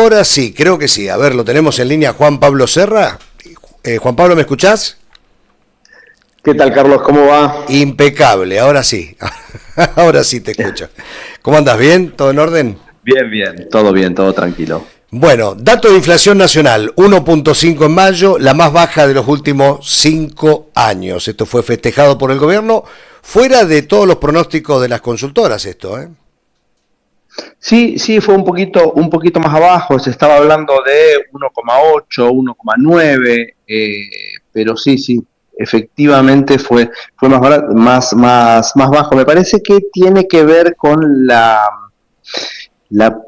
Ahora sí, creo que sí. A ver, lo tenemos en línea Juan Pablo Serra. Juan Pablo, ¿me escuchás? ¿Qué tal, Carlos? ¿Cómo va? Impecable, ahora sí. Ahora sí te escucho. ¿Cómo andas? ¿Bien? ¿Todo en orden? Bien, todo tranquilo. Bueno, dato de inflación nacional, 1.5 en mayo, la más baja de los últimos 5 años. Esto fue festejado por el gobierno, fuera de todos los pronósticos de las consultoras esto, ¿eh? Sí, fue un poquito más abajo, se estaba hablando de 1,8, 1,9, pero sí, efectivamente fue más bajo. Me parece que tiene que ver con la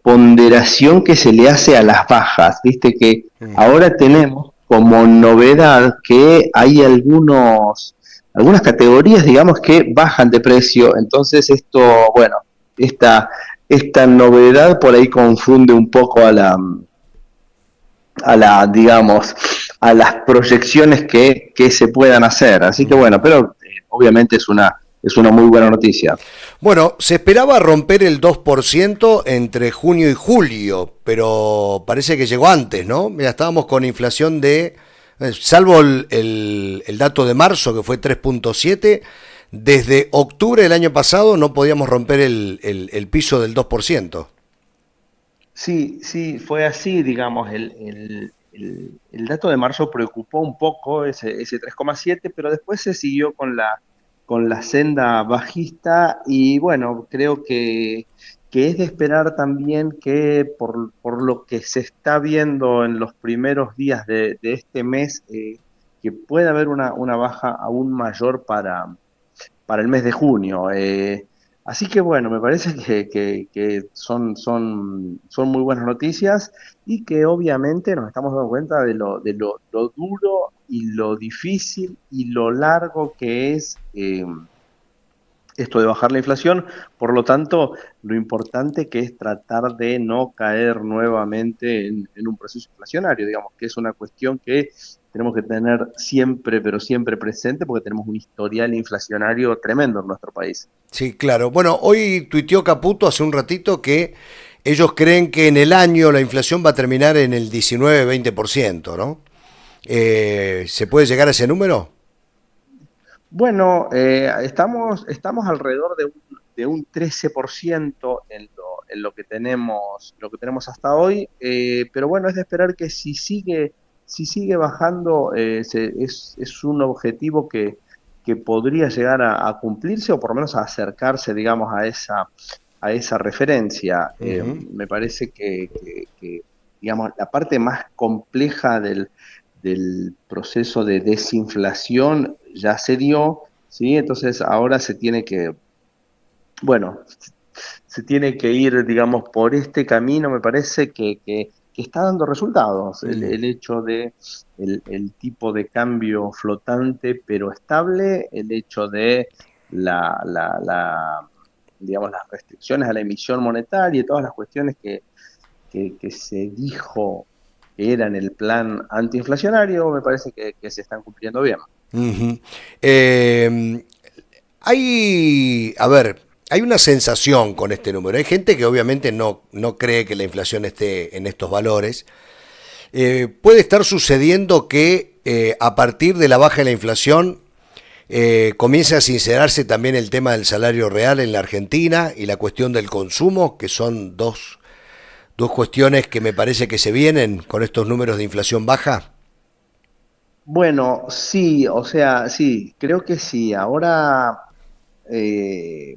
ponderación que se le hace a las bajas. Viste que Ujú. ahora tenemos como novedad que hay algunas categorías, digamos, que bajan de precio. Entonces esto, bueno, esta, esta novedad por ahí confunde un poco digamos, a las proyecciones que se puedan hacer. Así que bueno, pero obviamente es una muy buena noticia. Bueno, se esperaba romper el 2% entre junio y julio, pero parece que llegó antes, ¿no? Mira, estábamos con inflación de, salvo el dato de marzo, que fue 3.7, desde octubre del año pasado no podíamos romper el piso del 2%. Sí, fue así, digamos, el dato de marzo preocupó un poco, ese 3,7, pero después se siguió con la senda bajista y bueno, creo que es de esperar también que por lo que se está viendo en los primeros días de este mes, que pueda haber una baja aún mayor para el mes de junio. Así que bueno, me parece que son muy buenas noticias y que obviamente nos estamos dando cuenta de lo duro y lo difícil y lo largo que es esto de bajar la inflación. Por lo tanto, lo importante que es tratar de no caer nuevamente en un proceso inflacionario, digamos, que es una cuestión que tenemos que tener siempre, pero siempre presente, porque tenemos un historial inflacionario tremendo en nuestro país. Sí, claro. Bueno, hoy tuiteó Caputo hace un ratito que ellos creen que en el año la inflación va a terminar en el 19-20%, ¿no? ¿Se puede llegar a ese número? Bueno, estamos alrededor de un 13% en lo que tenemos hasta hoy, pero bueno, es de esperar que si sigue bajando, es un objetivo que podría llegar a cumplirse o por lo menos a acercarse, digamos, a esa referencia. Ujú. Me parece digamos, la parte más compleja del proceso de desinflación ya se dio, ¿sí? Entonces ahora bueno, se tiene que ir, digamos, por este camino. Me parece que está dando resultados. El, Mm. el hecho de el tipo de cambio flotante pero estable, el hecho de digamos, las restricciones a la emisión monetaria y todas las cuestiones que se dijo que eran el plan antiinflacionario, me parece que se están cumpliendo bien. Ujú. Eh, a ver, hay una sensación con este número. Hay gente que obviamente no cree que la inflación esté en estos valores. Puede estar sucediendo que a partir de la baja de la inflación comience a sincerarse también el tema del salario real en la Argentina y la cuestión del consumo, que son dos cuestiones que me parece que se vienen con estos números de inflación baja. Bueno, sí, o sea, sí, creo que sí. Ahora eh,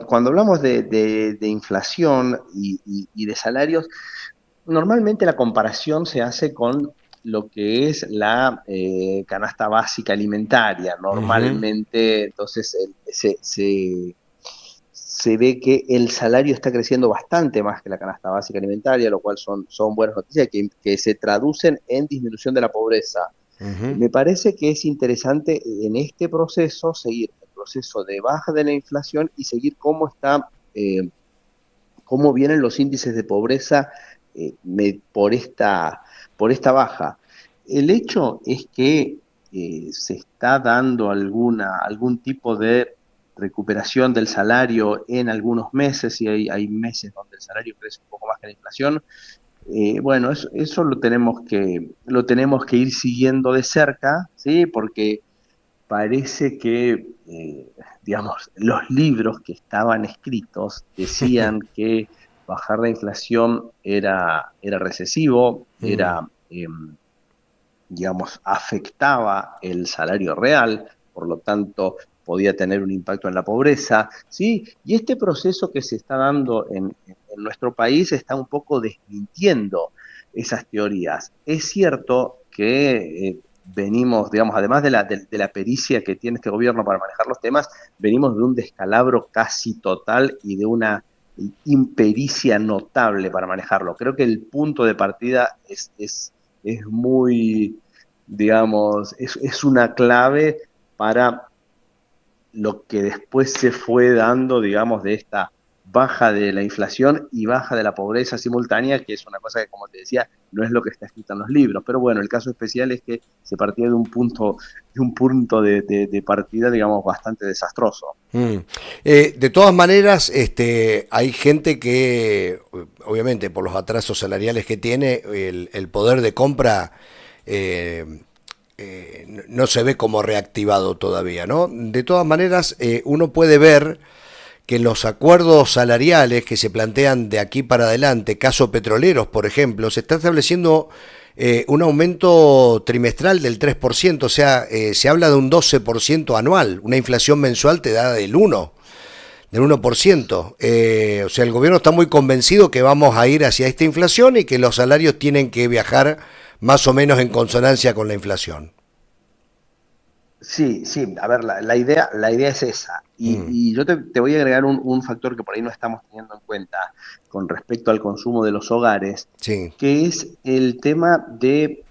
cuando hablamos de inflación y de salarios, normalmente la comparación se hace con lo que es la canasta básica alimentaria. Ujú. Normalmente, entonces, se ve que el salario está creciendo bastante más que la canasta básica alimentaria, lo cual son buenas noticias que se traducen en disminución de la pobreza. Ujú. Me parece que es interesante en este proceso seguir el proceso de baja de la inflación y seguir cómo vienen los índices de pobreza por esta baja. El hecho es que se está dando algún tipo de recuperación del salario en algunos meses, y hay meses donde el salario crece un poco más que la inflación. Bueno, eso lo tenemos que ir siguiendo de cerca, ¿sí? Porque parece que, digamos, los libros que estaban escritos decían que bajar la inflación era recesivo, Mm. digamos, afectaba el salario real, por lo tanto podía tener un impacto en la pobreza, ¿sí? Y este proceso que se está dando en nuestro país está un poco desmintiendo esas teorías. Es cierto que venimos, digamos, además de la pericia que tiene este gobierno para manejar los temas, venimos de un descalabro casi total y de una impericia notable para manejarlo. Creo que el punto de partida es muy, digamos, es una clave para lo que después se fue dando, digamos, de esta baja de la inflación y baja de la pobreza simultánea, que es una cosa que, como te decía, no es lo que está escrito en los libros. Pero bueno, el caso especial es que se partía de un punto de partida, digamos, bastante desastroso. Mm. De todas maneras, hay gente que, obviamente, por los atrasos salariales que tiene, el poder de compra eh, no se ve como reactivado todavía, ¿no? De todas maneras, uno puede ver que los acuerdos salariales que se plantean de aquí para adelante, caso petroleros, por ejemplo, se está estableciendo un aumento trimestral del 3%, o sea, se habla de un 12% anual, una inflación mensual te da del 1%. O sea, el gobierno está muy convencido que vamos a ir hacia esta inflación y que los salarios tienen que viajar más o menos en consonancia con la inflación. Sí, sí, a ver, la idea es esa. Mm, Y yo te voy a agregar un factor que por ahí no estamos teniendo en cuenta con respecto al consumo de los hogares, sí. que es el tema de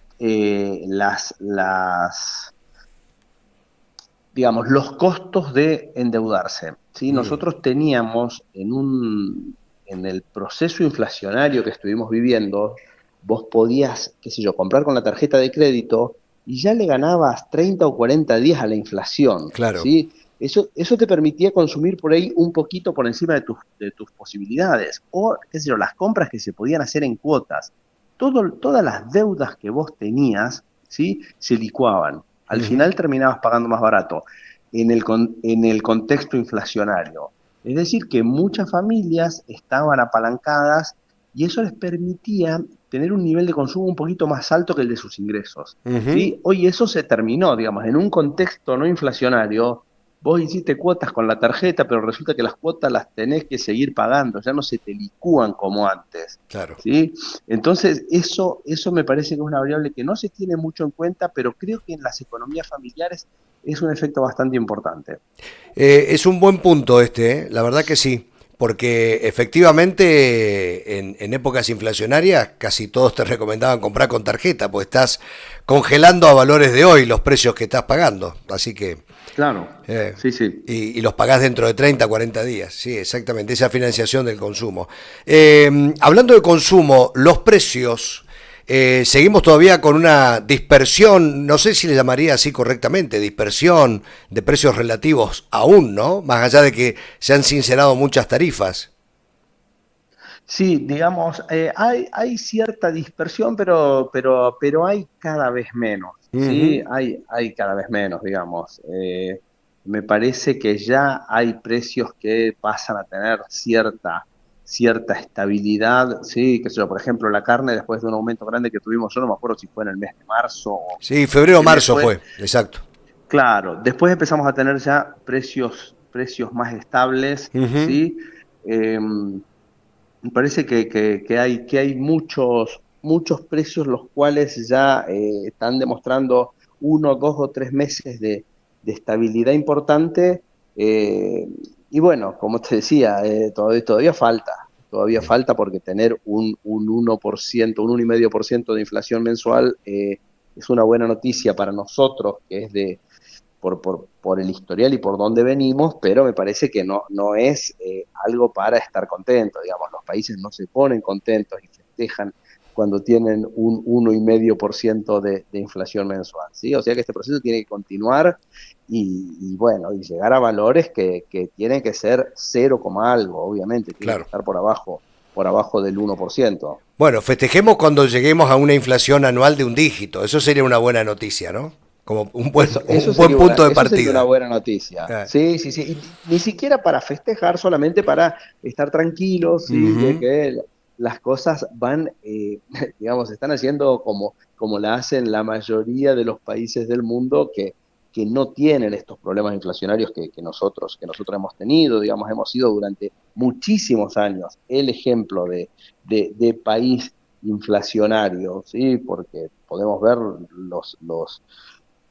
digamos, los costos de endeudarse. ¿Sí? Mm, Nosotros teníamos en el proceso inflacionario que estuvimos viviendo, vos podías, qué sé yo, comprar con la tarjeta de crédito y ya le ganabas 30 o 40 días a la inflación, claro. ¿sí? Eso te permitía consumir por ahí un poquito por encima de tus posibilidades, o, qué sé yo, las compras que se podían hacer en cuotas. Todas las deudas que vos tenías, ¿sí? Se licuaban. Al Ujú. final terminabas pagando más barato en el contexto inflacionario. Es decir, que muchas familias estaban apalancadas y eso les permitía tener un nivel de consumo un poquito más alto que el de sus ingresos. Ujú. ¿Sí? Hoy eso se terminó, digamos, en un contexto no inflacionario. Vos hiciste cuotas con la tarjeta, pero resulta que las cuotas las tenés que seguir pagando, ya no se te licúan como antes. Claro. ¿Sí? Entonces, eso me parece que es una variable que no se tiene mucho en cuenta, pero creo que en las economías familiares es un efecto bastante importante. Es un buen punto la verdad que sí, porque efectivamente en épocas inflacionarias casi todos te recomendaban comprar con tarjeta, pues estás congelando a valores de hoy los precios que estás pagando, así que Claro, eh, sí, sí. y los pagás dentro de 30, 40 días, sí, exactamente, esa financiación del consumo. Hablando de consumo, los precios, seguimos todavía con una dispersión, no sé si le llamaría así correctamente, dispersión de precios relativos aún, ¿no? Más allá de que se han sincerado muchas tarifas. Sí, digamos, hay cierta dispersión, pero hay cada vez menos, ¿sí? Ujú. Hay cada vez menos, digamos. Me parece que ya hay precios que pasan a tener cierta estabilidad, ¿sí? Que sé yo, por ejemplo, la carne, después de un aumento grande que tuvimos, yo no me acuerdo si fue en el mes de marzo Sí, o febrero, qué mes marzo fue. fue, exacto. Claro, después empezamos a tener ya precios más estables, Ujú. ¿sí? Me parece que hay muchos precios los cuales ya están demostrando 1, 2 o 3 meses de estabilidad importante. eh, y bueno, como te decía, todavía falta porque tener un 1%, un 1,5% de inflación mensual es una buena noticia para nosotros, que es por el historial y por dónde venimos, pero me parece que no es algo para estar contento, digamos, los países no se ponen contentos y festejan cuando tienen un 1,5% de inflación mensual, ¿sí? O sea que este proceso tiene que continuar bueno, y llegar a valores que tienen que ser cero coma algo, obviamente, tienen que Claro. estar por abajo del 1%. Bueno, festejemos cuando lleguemos a una inflación anual de un dígito. Eso sería una buena noticia, ¿no? Como un buen punto de Eso sería una partida. buena noticia. Eh, Sí, sí, sí. Y ni siquiera para festejar, solamente para estar tranquilos, ¿sí? De ujú, que las cosas van, digamos, se están haciendo como la hacen la mayoría de los países del mundo que no tienen estos problemas inflacionarios que nosotros hemos tenido. Digamos, hemos sido durante muchísimos años el ejemplo de país inflacionario, ¿sí? Porque podemos ver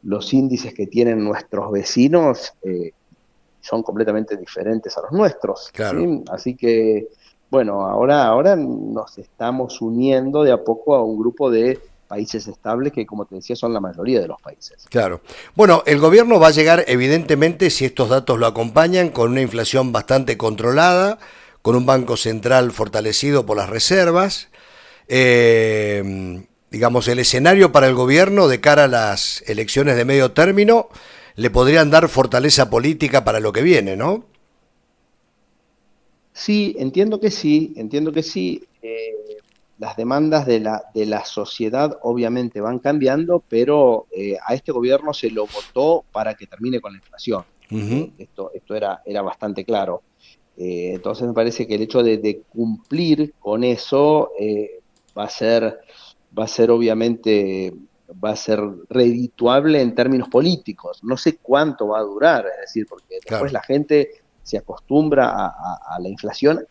los índices que tienen nuestros vecinos son completamente diferentes a los nuestros, claro, ¿sí? Así que, bueno, ahora nos estamos uniendo de a poco a un grupo de países estables que, como te decía, son la mayoría de los países. claro. Bueno, el gobierno va a llegar, evidentemente, si estos datos lo acompañan, con una inflación bastante controlada, con un banco central fortalecido por las reservas. Digamos, el escenario para el gobierno de cara a las elecciones de medio término le podrían dar fortaleza política para lo que viene, ¿no? Sí, entiendo que sí, entiendo que sí. Las demandas de la sociedad obviamente van cambiando, pero a este gobierno se lo votó para que termine con la inflación. Ujú. Esto era bastante claro. Entonces me parece que el hecho de cumplir con eso va a ser obviamente, va a ser redituable en términos políticos. No sé cuánto va a durar, es decir, porque después Claro, la gente se acostumbra a la inflación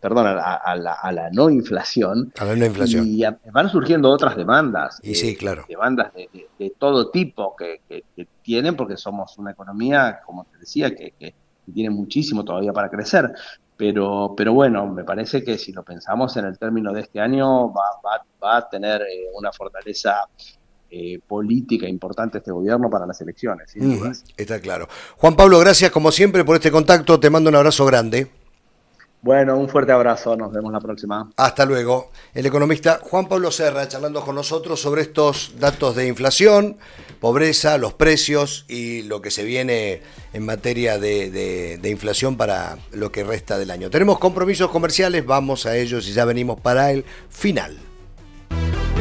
perdón, a la no inflación, a la no inflación. y van surgiendo otras demandas, Y sí, claro. demandas de todo tipo que tienen, porque somos una economía, como te decía, que tiene muchísimo todavía para crecer. Pero bueno, me parece que si lo pensamos en el término de este año, va a tener una fortaleza política importante este gobierno para las elecciones, sin Ujú, dudas. está claro. Juan Pablo, gracias como siempre por este contacto. Te mando un abrazo grande. Bueno, un fuerte abrazo, nos vemos la próxima. Hasta luego. El economista Juan Pablo Serra charlando con nosotros sobre estos datos de inflación, pobreza, los precios y lo que se viene en materia de inflación para lo que resta del año. Tenemos compromisos comerciales, vamos a ellos y ya venimos para el final.